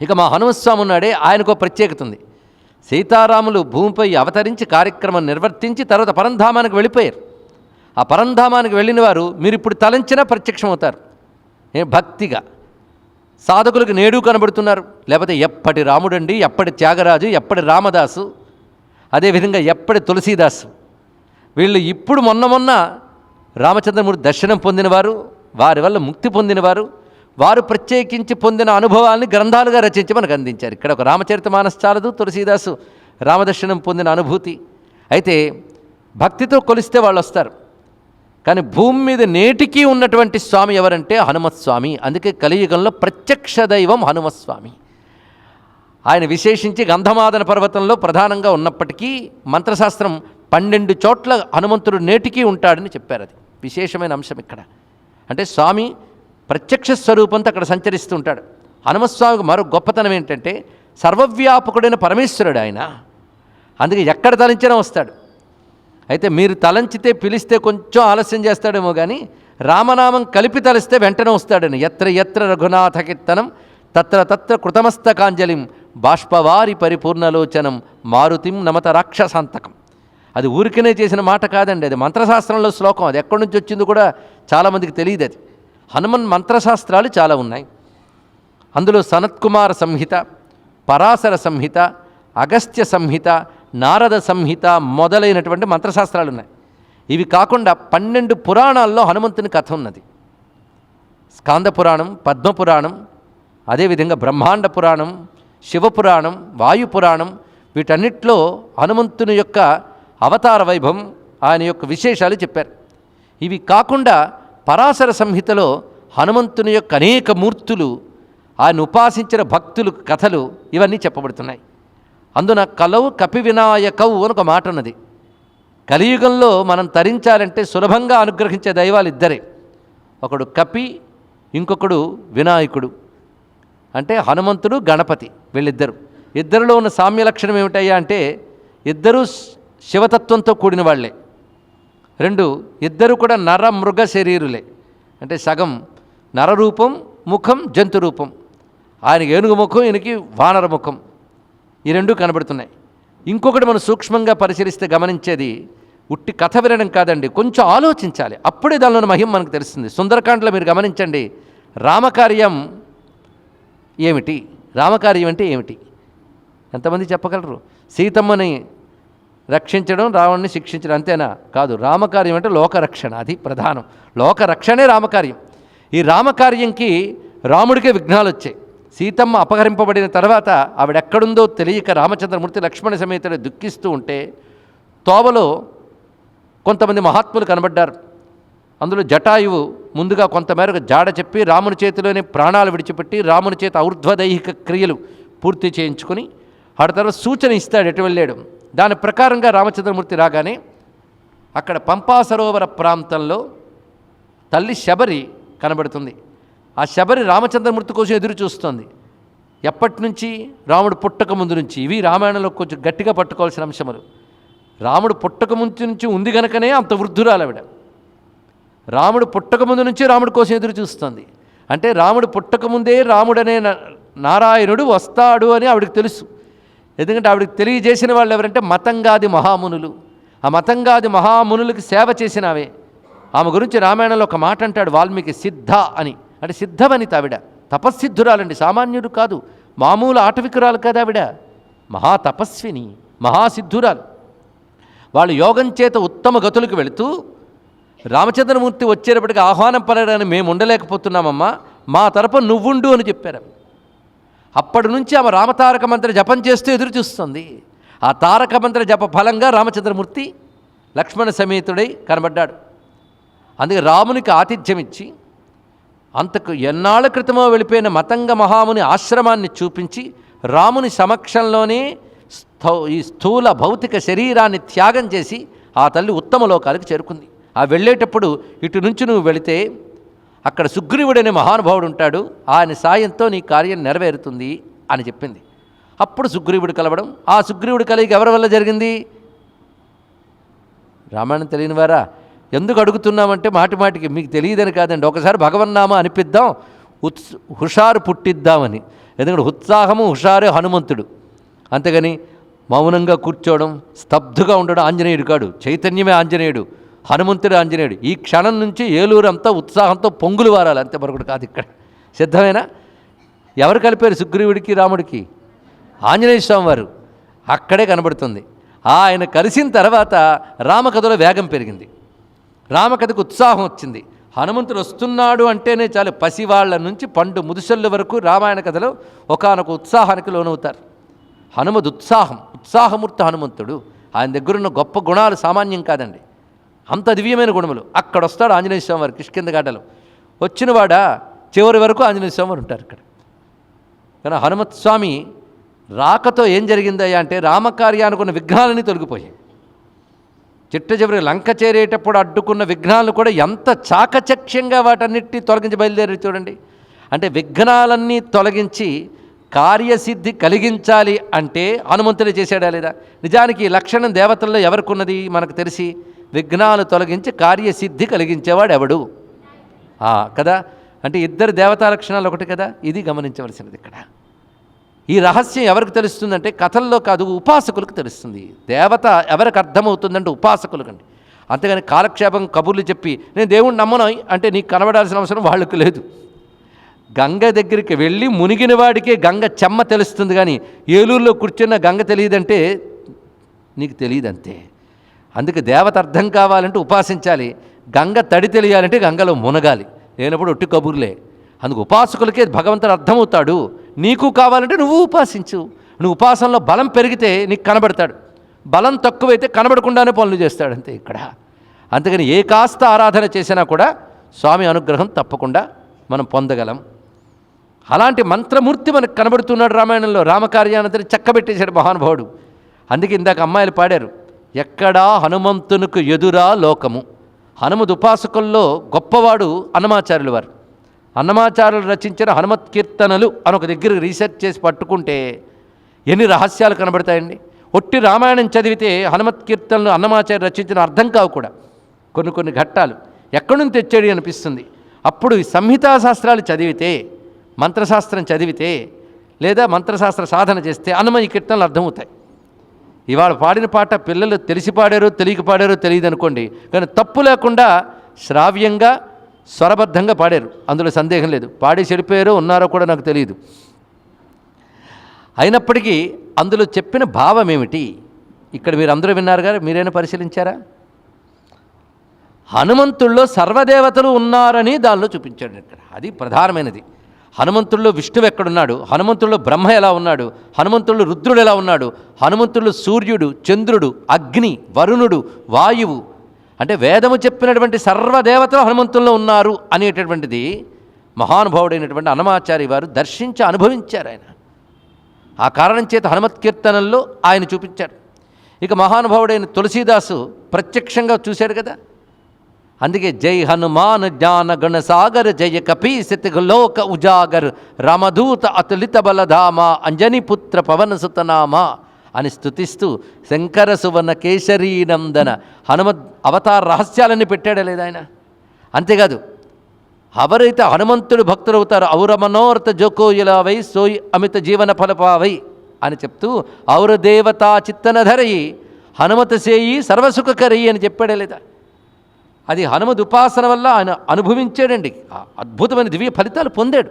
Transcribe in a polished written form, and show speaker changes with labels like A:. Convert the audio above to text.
A: ఇక మా హనుమస్వామి ఉన్నాడే, ఆయనకు ప్రత్యేకత ఉంది. సీతారాములు భూమిపై అవతరించి కార్యక్రమం నిర్వర్తించి తర్వాత పరంధామానికి వెళ్ళిపోయారు. ఆ పరంధామానికి వెళ్ళిన వారు మీరు ఇప్పుడు తలంచినా ప్రత్యక్షమవుతారు భక్తిగా. సాధకులకు నేడు కనబడుతున్నారు. లేకపోతే ఎప్పటి రాముడండి, ఎప్పటి త్యాగరాజు, ఎప్పటి రామదాసు, అదేవిధంగా ఎప్పటి తులసీదాసు, వీళ్ళు ఇప్పుడు మొన్న రామచంద్రమూర్తి దర్శనం పొందినవారు, వారి వల్ల ముక్తి పొందినవారు, వారు ప్రత్యేకించి పొందిన అనుభవాల్ని గ్రంథాలుగా రచించి మనకు అందించారు. ఇక్కడ ఒక రామచరితమానస్ చాలదు, తులసీదాసు రామదర్శనం పొందిన అనుభూతి. అయితే భక్తితో కొలిస్తే వాళ్ళు వస్తారు. కానీ భూమి మీద నేటికీ ఉన్నటువంటి స్వామి ఎవరంటే హనుమస్వామి. అందుకే కలియుగంలో ప్రత్యక్ష దైవం హనుమస్వామి. ఆయన విశేషించి గంధమాదన పర్వతంలో ప్రధానంగా ఉన్నప్పటికీ మంత్రశాస్త్రం 12 చోట్ల హనుమంతుడు నేటికీ ఉంటాడని చెప్పారు. అది విశేషమైన అంశం ఇక్కడ. అంటే స్వామి ప్రత్యక్ష స్వరూపంతో అక్కడ సంచరిస్తూ ఉంటాడు. హనుమస్వామికి మరో గొప్పతనం ఏంటంటే సర్వవ్యాపకుడైన పరమేశ్వరుడు ఆయన. అందుకే ఎక్కడ తలంచినా వస్తాడు. అయితే మీరు తలంచితే పిలిస్తే కొంచెం ఆలస్యం చేస్తాడేమో కానీ రామనామం కలిపి తలిస్తే వెంటనే వస్తాడని. ఎత్ర ఎత్ర రఘునాథ కీర్తనం తత్ర తత్ర కృతమస్తకాంజలిం బాష్పవారి పరిపూర్ణలోచనం మారుతిం నమత రాక్షసాంతకం. అది ఊరికనే చేసిన మాట కాదండి, అది మంత్రశాస్త్రంలో శ్లోకం. అది ఎక్కడి నుంచి వచ్చిందో కూడా చాలామందికి తెలియదు. అది హనుమన్ మంత్రశాస్త్రాలు చాలా ఉన్నాయి. అందులో సనత్కుమార సంహిత, పరాశర సంహిత, అగస్త్య సంహిత, నారద సంహిత మొదలైనటువంటి మంత్రశాస్త్రాలు ఉన్నాయి. ఇవి కాకుండా 12 పురాణాల్లో హనుమంతుని కథ ఉన్నది. స్కాంద పురాణం, పద్మపురాణం, అదేవిధంగా బ్రహ్మాండ పురాణం, శివపురాణం, వాయుపురాణం, వీటన్నిటిలో హనుమంతుని యొక్క అవతార వైభవం, ఆయన యొక్క విశేషాలు చెప్పారు. ఇవి కాకుండా పరాశర సంహితలో హనుమంతుని యొక్క అనేక మూర్తులు, ఆయన ఉపాసించిన భక్తులు కథలు ఇవన్నీ చెప్పబడుతున్నాయి. అందున కలవు కపి వినాయకవు అని ఒక మాట ఉన్నది. కలియుగంలో మనం తరించాలంటే సులభంగా అనుగ్రహించే దైవాలు ఇద్దరే. ఒకడు కపి, ఇంకొకడు వినాయకుడు. అంటే హనుమంతుడు, గణపతి, వీళ్ళిద్దరు. ఇద్దరిలో ఉన్న సామ్య లక్షణం ఏమిటయ్యా అంటే ఇద్దరూ శివతత్వంతో కూడిన వాళ్లే. 2, ఇద్దరు కూడా నర మృగ శరీరులే. అంటే సగం నరరూపం, ముఖం జంతు రూపం. ఆయనకి ఏనుగు ముఖం, ఈయనకి వానర ముఖం. ఈ 2 కనబడుతున్నాయి. ఇంకొకటి మనం సూక్ష్మంగా పరిశీలిస్తే గమనించేది ఉట్టి కథ వినడం కాదండి, కొంచెం ఆలోచించాలి. అప్పుడే దానిలోని మహిమ మనకు తెలుస్తుంది. సుందరకాండలో మీరు గమనించండి, రామకార్యం ఏమిటి, రామకార్యం అంటే ఏమిటి ఎంతమంది చెప్పగలరు? సీతమ్మని రక్షించడం, రావణ్ణి శిక్షించడం, అంతేనా? కాదు. రామకార్యం అంటే లోకరక్షణ, అది ప్రధానం. లోకరక్షణే రామకార్యం. ఈ రామకార్యంకి రాముడికే విఘ్నాలు వచ్చాయి. సీతమ్మ అపహరింపబడిన తర్వాత ఆవిడెక్కడుందో తెలియక రామచంద్రమూర్తి లక్ష్మణ సమేతుడు దుఃఖిస్తూ ఉంటే తోవలో కొంతమంది మహాత్ములు కనబడ్డారు. అందులో జటాయువు ముందుగా కొంతమేరకు జాడ చెప్పి రాముని చేతిలోనే ప్రాణాలు విడిచిపెట్టి రాముని చేత ఔర్ధ్వదైహిక క్రియలు పూర్తి చేయించుకొని ఆ తర్వాత సూచన ఇస్తాడు ఎటు వెళ్ళాడు. దాని ప్రకారంగా రామచంద్రమూర్తి రాగానే అక్కడ పంపా సరోవర ప్రాంతంలో తల్లి శబరి కనబడుతుంది. ఆ శబరి రామచంద్రమూర్తి కోసం ఎదురు చూస్తోంది. ఎప్పటి నుంచి? రాముడు పుట్టక ముందు నుంచి. ఇవి రామాయణంలో కొంచెం గట్టిగా పట్టుకోవాల్సిన అంశములు. రాముడు పుట్టక ముందు నుంచి ఉంది గనకనే అంత వృద్ధురాలు ఆవిడ. రాముడు పుట్టక ముందు నుంచి రాముడి కోసం ఎదురు చూస్తోంది. అంటే రాముడు పుట్టకముందే రాముడనే నారాయణుడు వస్తాడు అని ఆవిడకి తెలుసు. ఎందుకంటే ఆవిడకి తెలియజేసిన వాళ్ళు ఎవరంటే మతంగాది మహామునులు. ఆ మతంగాది మహామునులకి సేవ చేసినవే. ఆమె గురించి రామాయణంలో ఒక మాట అంటాడు వాల్మీకి, సిద్ధ అని. అంటే సిద్ధవనిత ఆవిడ, తపస్సిద్ధురాలండి, సామాన్యుడు కాదు, మామూలు ఆటవికురాలు కాదు ఆవిడ, మహాతపస్విని, మహాసిద్ధురాలు. వాళ్ళు యోగం చేత ఉత్తమ గతులకు వెళుతూ రామచంద్రమూర్తి వచ్చేటప్పటికి ఆహ్వానం పలకడానికి మేము ఉండలేకపోతున్నామమ్మా, మా తరపున నువ్వుండు అని చెప్పారు. అప్పటి నుంచి ఆమె రామతారక మంత్ర జపం చేస్తూ ఎదురు చూస్తుంది. ఆ తారక మంత్ర జప ఫలంగా రామచంద్రమూర్తి లక్ష్మణ సమేతుడై కనబడ్డాడు. అందుకే రామునికి ఆతిథ్యం ఇచ్చి అంతకు ఎన్నాళ్ళ క్రితమో వెళ్ళిపోయిన మతంగ మహాముని ఆశ్రమాన్ని చూపించి రాముని సమక్షంలోనే ఈ స్థూల భౌతిక శరీరాన్ని త్యాగం చేసి ఆ తల్లి ఉత్తమ లోకాలకు చేరుకుంది. ఆ వెళ్ళేటప్పుడు ఇటు నుంచి నువ్వు వెళితే అక్కడ సుగ్రీవుడనే మహానుభావుడు ఉంటాడు, ఆయన సాయంతో నీ కార్యం నెరవేరుతుంది అని చెప్పింది. అప్పుడు సుగ్రీవుడు కలవడం, ఆ సుగ్రీవుడు కలిగి ఎవరి వల్ల జరిగింది? రామాయణం తెలియని వారా? ఎందుకు అడుగుతున్నామంటే మాటి మాటికి మీకు తెలియదని కాదండి, ఒకసారి భగవన్నామా అనిపిద్దాం. హుషారు పుట్టిద్దామని. ఎందుకంటే ఉత్సాహము హుషారే హనుమంతుడు. అంతేగాని మౌనంగా కూర్చోవడం, స్తబ్దుగా ఉండడం ఆంజనేయుడు కాడు. చైతన్యమే ఆంజనేయుడు, హనుమంతుడే ఆంజనేయుడు. ఈ క్షణం నుంచి ఏలూరు అంతా ఉత్సాహంతో పొంగులు వారాలి, అంతే మరొకటి కాదు. ఇక్కడ సిద్ధమేనా? ఎవరు కలిపారు సుగ్రీవుడికి రాముడికి? ఆంజనేయ స్వామి వారు. అక్కడే కనబడుతుంది. ఆయన కలిసిన తర్వాత రామకథలో వేగం పెరిగింది, రామకథకు ఉత్సాహం వచ్చింది. హనుమంతుడు వస్తున్నాడు అంటేనే చాలు, పసివాళ్ల నుంచి పండు ముదుసళ్ళ వరకు రామాయణ కథలో ఒకానొక ఉత్సాహానికి లోనవుతారు. హనుమద్ ఉత్సాహమూర్తి హనుమంతుడు. ఆయన దగ్గరున్న గొప్ప గుణాలు సామాన్యం కాదండి, అంత దివ్యమైన గుణములు. అక్కడ వస్తాడు ఆంజనేయ స్వామి వారు కిష్కింధఘాటలో. వచ్చినవాడ చివరి వరకు ఆంజనేయ స్వామి వారు ఉంటారు ఇక్కడ. కానీ హనుమత్ స్వామి రాకతో ఏం జరిగిందయ్యా అంటే రామకార్యానికి ఉన్న విఘ్నాలని తొలగిపోయాయి. చిట్ట చివరి లంక చేరేటప్పుడు అడ్డుకున్న విఘ్నాలను కూడా ఎంత చాకచక్యంగా వాటన్నిటినీ తొలగించి బయలుదేరి చూడండి. అంటే విఘ్నాలన్నీ తొలగించి కార్యసిద్ధి కలిగించాలి అంటే హనుమంతుడే చేశాడా లేదా? నిజానికి లక్షణం దేవతల్లో ఎవరికి ఉన్నది మనకు తెలిసి? విఘ్నాలు తొలగించి కార్యసిద్ధి కలిగించేవాడు ఎవడు కదా? అంటే ఇద్దరు దేవతా లక్షణాలు ఒకటి కదా. ఇది గమనించవలసినది ఇక్కడ. ఈ రహస్యం ఎవరికి తెలుస్తుందంటే కథల్లో కాదు, ఉపాసకులకు తెలుస్తుంది. దేవత ఎవరికి అర్థమవుతుందంటే ఉపాసకులకు అండి. అంతేగాని కాలక్షేపం కబుర్లు చెప్పి నేను దేవుణ్ణి నమ్మను అంటే నీకు కనబడాల్సిన అవసరం వాళ్ళకు లేదు. గంగ దగ్గరికి వెళ్ళి మునిగిన వాడికే గంగ చెమ్మ తెలుస్తుంది, కానీ ఏలూరులో కూర్చున్న గంగ తెలియదంటే నీకు తెలియదంతే. అందుకే దేవత అర్థం కావాలంటే ఉపాసించాలి, గంగ తడి తెలియాలంటే గంగలో మునగాలి. లేనప్పుడు ఒట్టి కబుర్లే. అందుకు ఉపాసకులకే భగవంతుడు అర్థమవుతాడు. నీకు కావాలంటే నువ్వు ఉపాసించు. నువ్వు ఉపాసనలో బలం పెరిగితే నీకు కనబడతాడు, బలం తక్కువైతే కనబడకుండానే పనులు చేస్తాడు, అంతే ఇక్కడ. అందుకని ఏ కాస్త ఆరాధన చేసినా కూడా స్వామి అనుగ్రహం తప్పకుండా మనం పొందగలం. అలాంటి మంత్రమూర్తి మనకు కనబడుతున్నాడు రామాయణంలో. రామకార్యానంతని చక్కబెట్టేశాడు మహానుభావుడు. అందుకే ఇందాక అమ్మాయిలు పాడారు, ఎక్కడా హనుమంతునికి ఎదురా లోకము. హనుమద్ ఉపాసకుల్లో గొప్పవాడు అన్నమాచార్యుల వారు. అన్నమాచార్యులు రచించిన హనుమత్ కీర్తనలు అని ఒక దగ్గర రీసెర్చ్ చేసి పట్టుకుంటే ఎన్ని రహస్యాలు కనబడతాయండి. ఒట్టి రామాయణం చదివితే హనుమత్ కీర్తనలు అన్నమాచార్యులు రచించిన అర్థం కావు కూడా. కొన్ని ఘట్టాలు ఎక్కడి నుంచి తెచ్చాడు అనిపిస్తుంది. అప్పుడు సంహితా శాస్త్రాలు చదివితే, మంత్రశాస్త్రం చదివితే, లేదా మంత్రశాస్త్ర సాధన చేస్తే అన్నమయ్య కీర్తనలు అర్థమవుతాయి. ఇవాళ పాడిన పాట పిల్లలు తెలిసి పాడారో తెలియక పాడారో తెలియదు అనుకోండి, కానీ తప్పు లేకుండా శ్రావ్యంగా స్వరబద్ధంగా పాడారు, అందులో సందేహం లేదు. పాడి చెడిపోయారో ఉన్నారో కూడా నాకు తెలియదు. అయినప్పటికీ అందులో చెప్పిన భావం ఏమిటి ఇక్కడ మీరు అందరూ విన్నారు కదా, మీరైనా పరిశీలించారా? హనుమంతుల్లో సర్వదేవతలు ఉన్నారని దానిలో చూపించాడు ఇక్కడ. అది ప్రధానమైనది. హనుమంతుల్లో విష్ణువు ఎక్కడున్నాడు, హనుమంతుల్లో బ్రహ్మ ఎలా ఉన్నాడు, హనుమంతుల్లో రుద్రుడు ఎలా ఉన్నాడు, హనుమంతుల్లో సూర్యుడు, చంద్రుడు, అగ్ని, వరుణుడు, వాయువు, అంటే వేదము చెప్పినటువంటి సర్వదేవతలు హనుమంతుల్లో ఉన్నారు అనేటటువంటిది మహానుభావుడైనటువంటి అన్నమాచార్య వారు దర్శించి అనుభవించారు ఆయన. ఆ కారణం చేత హనుమత్ కీర్తనల్లో ఆయన చూపించాడు. ఇక మహానుభావుడైన తులసీదాసు ప్రత్యక్షంగా చూశాడు కదా. అందుకే జై హనుమాన్ జ్ఞాన గణసాగర్ జయ కపీసిత లోక ఉజాగర్ రామదూత అతులిత బలధామ అంజనిపుత్ర పవన సుతనామ అని స్తుతిస్తూ శంకర సువర్ణ కేసరీ నందన హనుమద్ అవతార రహస్యాలన్నీ పెట్టాడా లేదా ఆయన? అంతేకాదు, ఎవరైతే హనుమంతుడు భక్తులు అవుతారో ఔర మనోరథ జోకోయులావై సోయి అమిత జీవన ఫలపావై అని చెప్తూ ఔర దేవతా చిత్తనధరయి హనుమత సేయి సర్వసుఖకరయి అని చెప్పాడే లేదా? అది హనుమద్ ఉపాసన వల్ల ఆయన అనుభవించాడండి. అద్భుతమైన దివ్య ఫలితాలు పొందాడు.